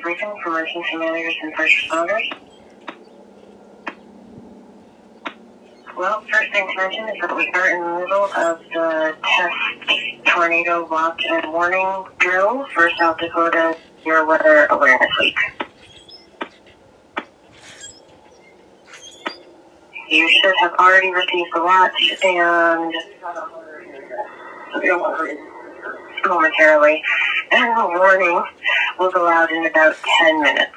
briefing for emergency managers and first responders. Well, first thing to mention is that we are in the middle of the test tornado watch and warning drill for South Dakota Severe Weather Awareness Week. You should have already received the watch, and momentarily, and the warning will go out in about 10 minutes.